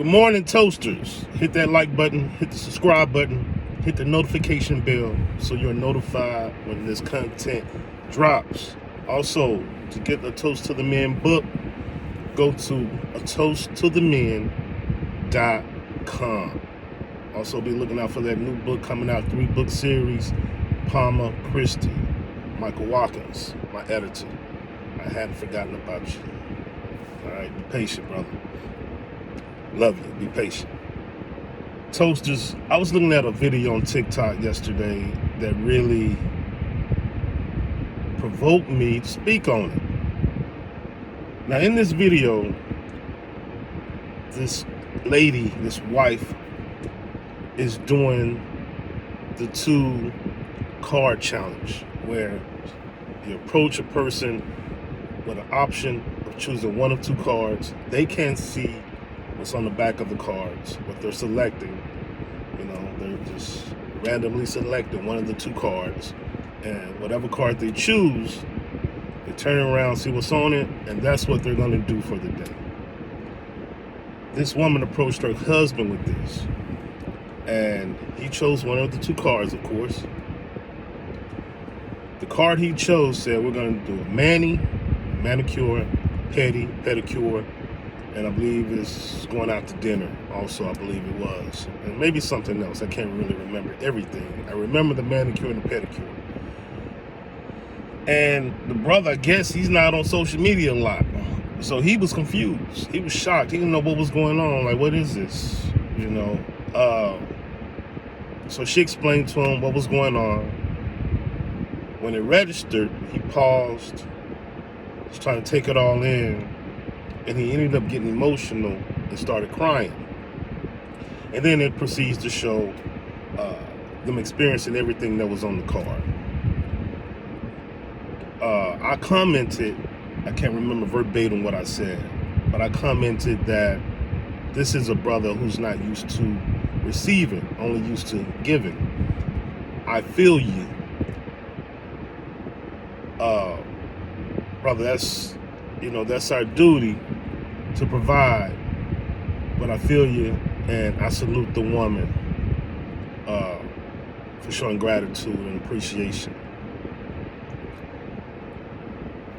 Good morning, toasters. Hit that like button, hit the subscribe button, hit the notification bell so you're notified when this content drops. Also, to get the Toast to the Men book, go to atoasttothemen.com. Also, be looking out for that new book coming out, 3-book series, Palmer Christie, Michael Watkins, my editor. I hadn't forgotten about you. All right, be patient, brother. Love you. Be patient. Toasters, I was looking at a video on TikTok yesterday that really provoked me to speak on it. Now, in this video, this lady, this wife, is doing the 2-card challenge, where you approach a person with an option of choosing one of 2 cards. They can't see what's on the back of the cards, what they're selecting. You know, they're just randomly selecting one of the 2 cards, and whatever card they choose, they turn around, see what's on it, and that's what they're going to do for the day. This woman approached her husband with this, and he chose one of the 2 cards, of course. The card he chose said, we're going to do a manicure, pedicure, and I believe it's going out to dinner also, I believe it was. And maybe something else. I can't really remember everything. I remember the manicure and the pedicure. And the brother, I guess he's not on social media a lot. So he was confused. He was shocked. He didn't know what was going on. Like, what is this? You know? So she explained to him what was going on. When it registered, he paused. He's trying to take it all in. And he ended up getting emotional and started crying. And then it proceeds to show them experiencing everything that was on the card. I commented, I can't remember verbatim what I said, but I commented that this is a brother who's not used to receiving, only used to giving. I feel you. Brother, that's our duty to provide, but I feel you, and I salute the woman for showing gratitude and appreciation.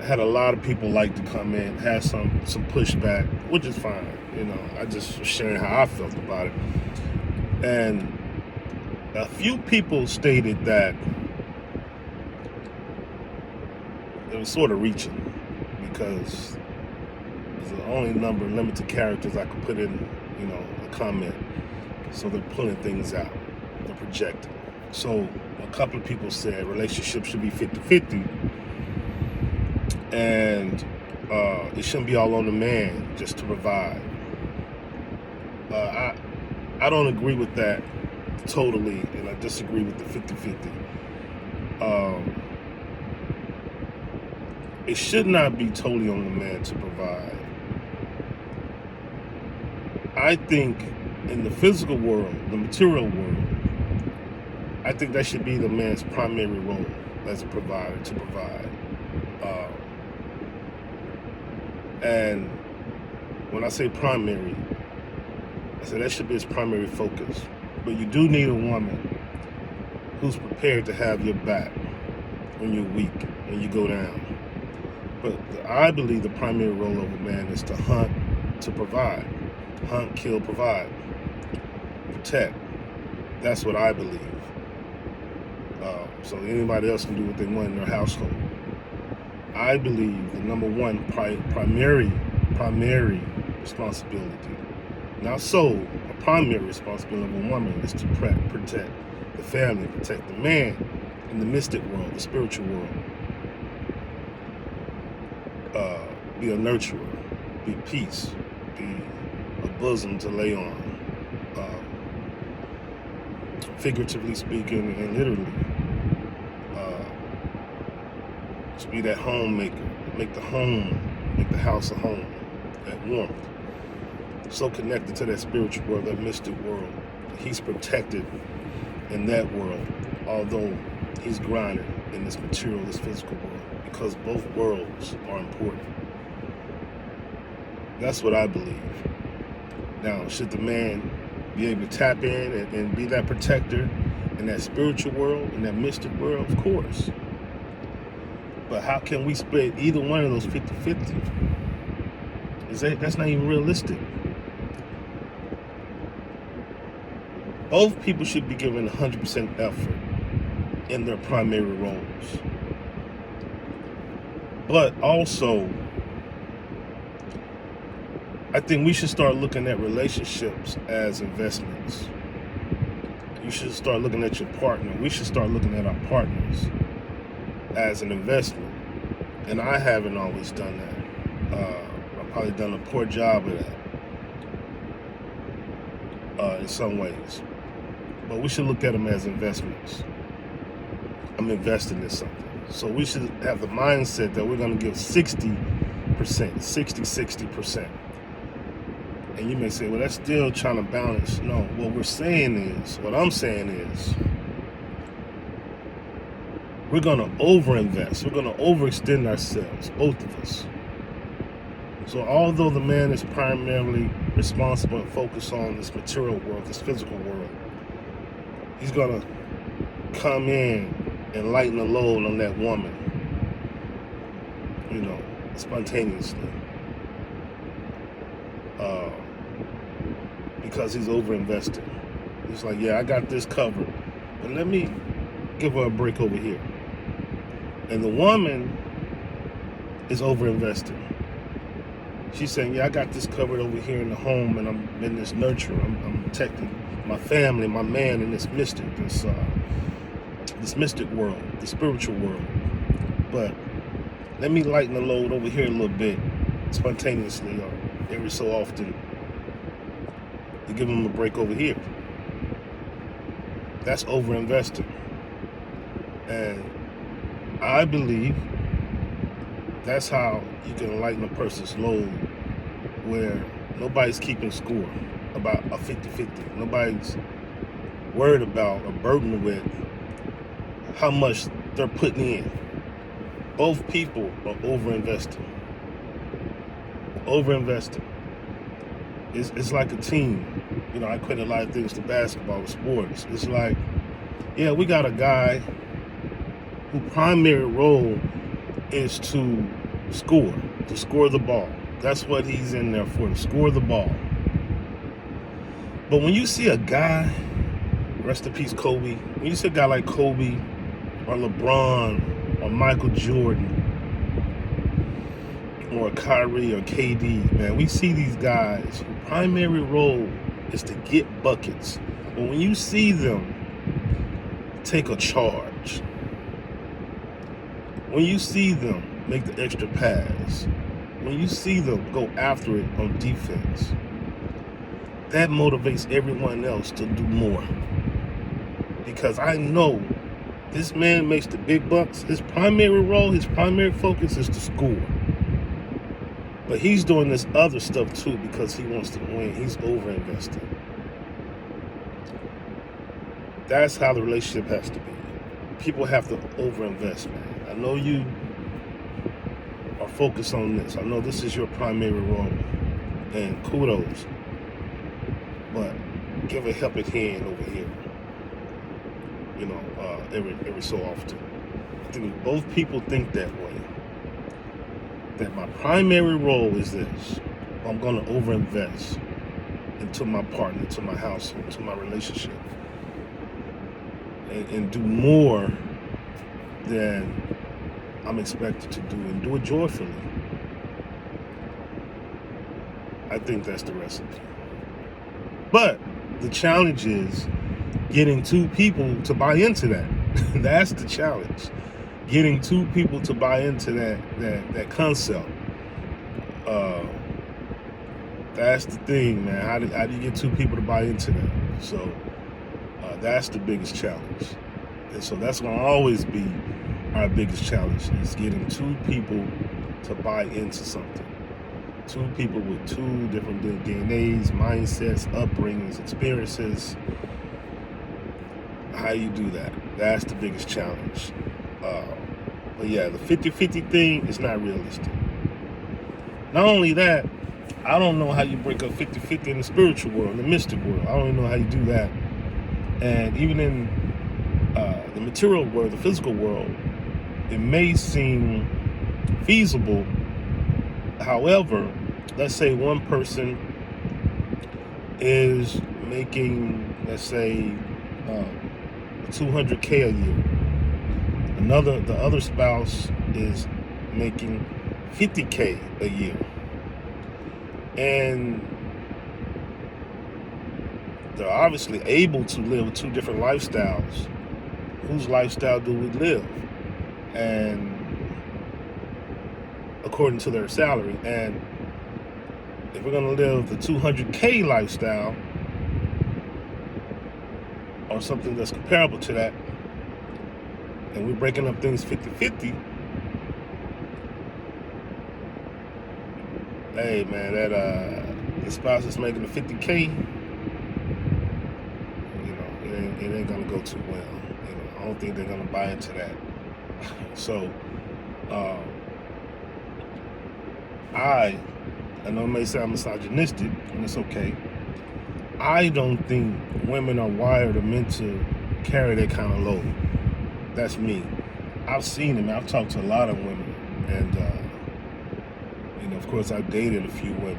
I had a lot of people like to come in, had some pushback, which is fine. You know, I just was sharing how I felt about it. And a few people stated that it was sort of reaching, because there's the only number of limited characters I could put in, a comment. So they're pulling things out. They're projecting. So a couple of people said relationships should be 50-50. And it shouldn't be all on the man just to provide. I don't agree with that totally, and I disagree with the 50-50. It should not be totally on the man to provide. I think in the physical world, the material world, I think that should be the man's primary role as a provider, to provide. And when I say primary, I say that should be his primary focus. But you do need a woman who's prepared to have your back when you're weak, when you go down. But I believe the primary role of a man is to hunt, to provide. Hunt, kill, provide. Protect. That's what I believe. So anybody else can do what they want in their household. I believe the number one primary responsibility, not sole, a primary responsibility of a woman is to protect the family, protect the man in the mystic world, the spiritual world. Be a nurturer, be peace, be a bosom to lay on, figuratively speaking and literally. To be that homemaker, make the house a home, that warmth. So connected to that spiritual world, that mystic world. He's protected in that world, although he's grounded in this material, this physical world, because both worlds are important. That's what I believe. Now, should the man be able to tap in and be that protector in that spiritual world, in that mystic world? Of course. But how can we split either one of those 50-50? That's not even realistic. Both people should be given 100% effort in their primary roles. But also, I think we should start looking at relationships as investments. You should start looking at your partner. We should start looking at our partners as an investment. And I haven't always done that. I've probably done a poor job of that in some ways. But we should look at them as investments. I'm investing in something. So we should have the mindset that we're going to give 60%, 60%. And you may say, well, that's still trying to balance. No, what I'm saying is, we're going to overinvest. We're going to overextend ourselves, both of us. So although the man is primarily responsible and focused on this material world, this physical world, he's going to come in and lighten the load on that woman, spontaneously. Because he's overinvested. He's like, yeah, I got this covered, but let me give her a break over here. And the woman is overinvested. She's saying, yeah, I got this covered over here in the home, and I'm in this nurture. I'm protecting my family, my man in this mystic world, the spiritual world. But let me lighten the load over here a little bit, spontaneously, or every so often, to give them a break over here. That's overinvesting. And I believe that's how you can lighten a person's load, where nobody's keeping score about a 50-50. Nobody's worried about or burdened with how much they're putting in. Both people are overinvesting. It's like a team. I equate a lot of things to basketball and sports. It's like, yeah, we got a guy whose primary role is to score the ball. That's what he's in there for, to score the ball. But when you see a guy, rest in peace Kobe, when you see a guy like Kobe or LeBron or Michael Jordan or Kyrie or KD, man, we see these guys whose primary role is to get buckets. But when you see them take a charge, when you see them make the extra pass, when you see them go after it on defense, that motivates everyone else to do more. Because I know this man makes the big bucks. His primary role, his primary focus is to score. But he's doing this other stuff too because he wants to win. He's overinvesting. That's how the relationship has to be. People have to overinvest, man. I know you are focused on this. I know this is your primary role. And kudos. But give a helping hand over here. Every so often. I think both people think that way. That my primary role is this. I'm going to overinvest into my partner, to my household, to my relationship. And do more than I'm expected to do, and do it joyfully. I think that's the recipe. But the challenge is getting two people to buy into that. That's the challenge. Getting two people to buy into that concept. That's the thing, man. How do you get two people to buy into that? So that's the biggest challenge. And so that's going to always be our biggest challenge, is getting two people to buy into something. Two people with two different DNAs, mindsets, upbringings, experiences. How you do that? That's the biggest challenge. But yeah, the 50-50 thing is not realistic. Not only that, I don't know how you break up 50-50 in the spiritual world, in the mystic world. I don't even know how you do that. And even in the material world, the physical world, it may seem feasible. However, let's say one person is making, let's say, $200K a year. The other spouse is making $50K a year. And they're obviously able to live two different lifestyles. Whose lifestyle do we live? And according to their salary. And if we're going to live the 200K lifestyle, or something that's comparable to that, and we're breaking up things 50-50, hey man, that the spouse is making the 50K, it ain't gonna go too well. I don't think they're gonna buy into that. So I know it may sound misogynistic, and it's okay. I don't think women are wired or meant to carry that kind of load. That's me. I've seen it, man. I've talked to a lot of women, and of course, I've dated a few women,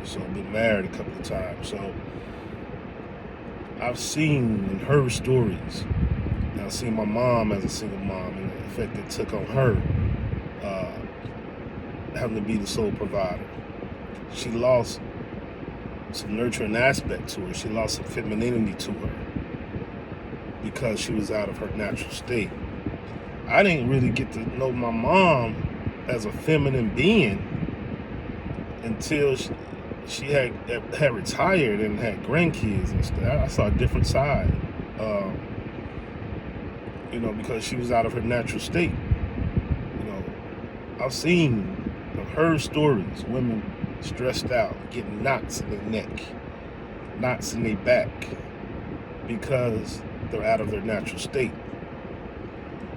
so I've been married a couple of times. So I've seen and heard stories. And I've seen my mom as a single mom and the effect it took on her, having to be the sole provider. She lost some nurturing aspect to her. She lost some femininity to her because she was out of her natural state. I didn't really get to know my mom as a feminine being until she had retired and had grandkids and stuff. I saw a different side, because she was out of her natural state. I've seen her stories, women stressed out, getting knots in their neck, knots in their back, because they're out of their natural state.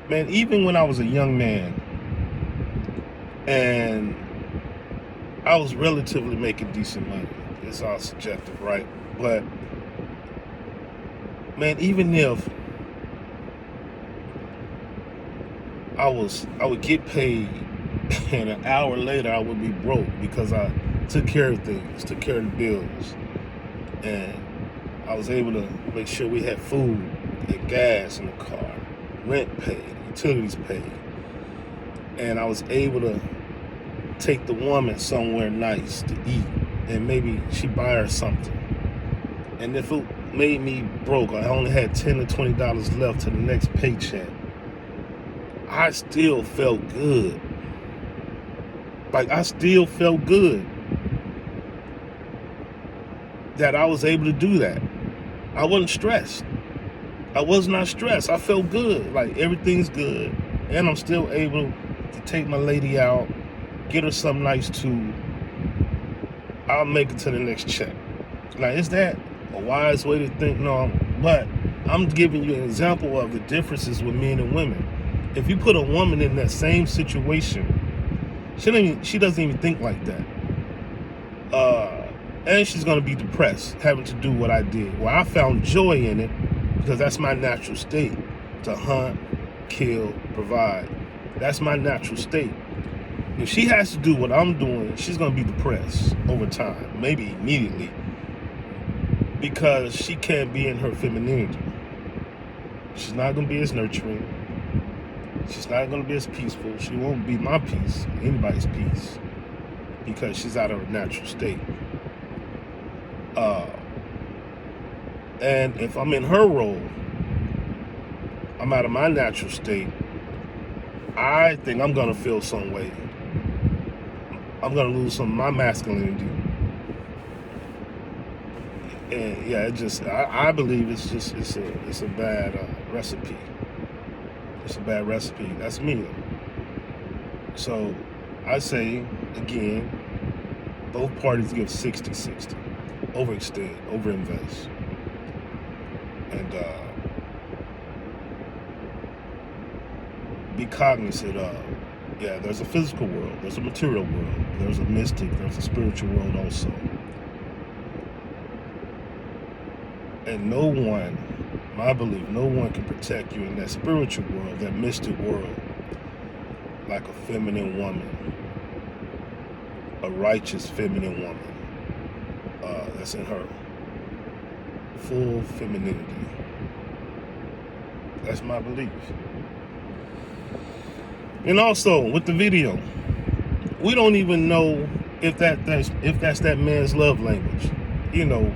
Man, even when I was a young man and I was relatively making decent money, it's all subjective, right? But man, even if I would get paid and an hour later I would be broke because I took care of things, took care of the bills, and I was able to make sure we had food and gas in the car, rent paid, utilities paid, and I was able to take the woman somewhere nice to eat, and maybe she buy her something. And if it made me broke, I only had $10 to $20 left to the next paycheck, I still felt good. I still felt good that I was able to do that. I wasn't stressed. I was not stressed. I felt good. Like, everything's good. And I'm still able to take my lady out, get her something nice too. I'll make it to the next check. Now, is that a wise way to think? No, but I'm giving you an example of the differences with men and women. If you put a woman in that same situation, she doesn't even think like that. And she's going to be depressed having to do what I did. Well, I found joy in it because that's my natural state, to hunt, kill, provide. That's my natural state. If she has to do what I'm doing, she's going to be depressed over time, maybe immediately, because she can't be in her femininity. She's not going to be as nurturing. She's not going to be as peaceful. She won't be my peace, anybody's peace, because she's out of her natural state. And if I'm in her role, I'm out of my natural state, I think I'm going to feel some way. I'm going to lose some of my masculinity. And yeah, I believe it's a bad recipe. It's a bad recipe. That's me, though. So I say, again, both parties give 60-60. Overextend, overinvest. And be cognizant of, Yeah, there's a physical world, there's a material world, there's a mystic, there's a spiritual world also. And no one, my belief, no one can protect you in that spiritual world, that mystic world, like a feminine woman, a righteous feminine woman. That's in her full femininity. That's my belief. And also with the video, we don't even know if that's that man's love language. You know,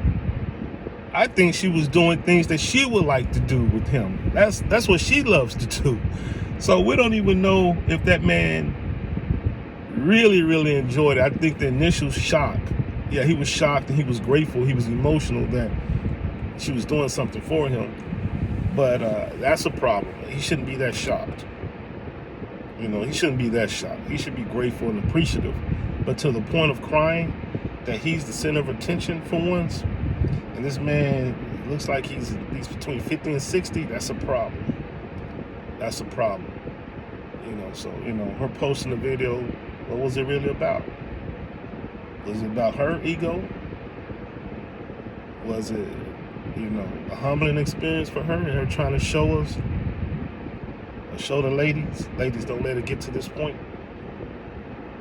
I think she was doing things that she would like to do with him. That's what she loves to do. So we don't even know if that man really enjoyed it. I think the initial shock, yeah, he was shocked and he was grateful, he was emotional that she was doing something for him. But that's a problem. He shouldn't be that shocked. You know, he shouldn't be that shocked. He should be grateful and appreciative. But to the point of crying that he's the center of attention for once, and this man looks like he's at least between 50 and 60, that's a problem. That's a problem. You know, so, you know, her posting the video, what was it really about? Was it about her ego? Was it, you know, a humbling experience for her and her trying to show us, or show the ladies don't let it get to this point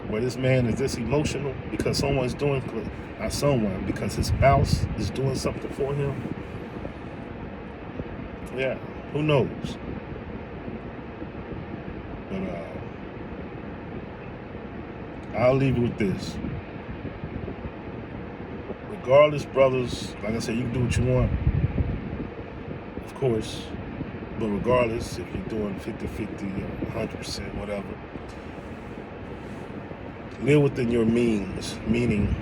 where this man is this emotional because someone's doing, not someone, because his spouse is doing something for him? Yeah, who knows? But I'll leave it with this. Regardless, brothers, like I said, you can do what you want, of course, but regardless, if you're doing 50-50 or 100%, whatever, live within your means, meaning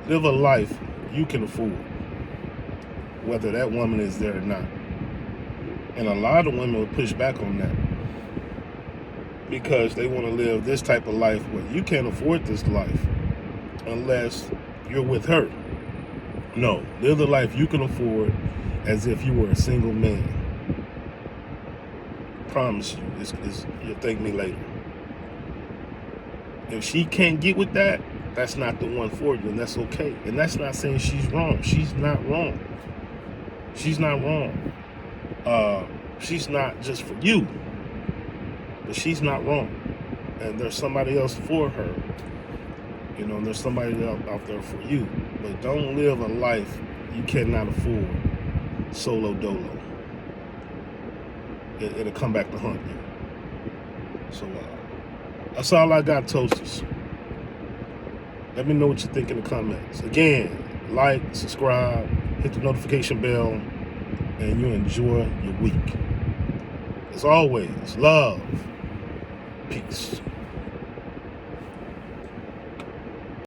live a life you can afford, whether that woman is there or not. And a lot of women will push back on that because they want to live this type of life where you can't afford this life unless you're with her. No, live the life you can afford as if you were a single man. Promise you, you'll thank me later. If she can't get with that, that's not the one for you, and that's okay. And that's not saying she's wrong. She's not wrong. She's not wrong. She's not just for you, but she's not wrong. And there's somebody else for her. You know, there's somebody else out there for you. But don't live a life you cannot afford solo dolo. It'll come back to haunt you. So that's all I got, Toasters. Let me know what you think in the comments. Again, like, subscribe, hit the notification bell, and you enjoy your week. As always, love, peace.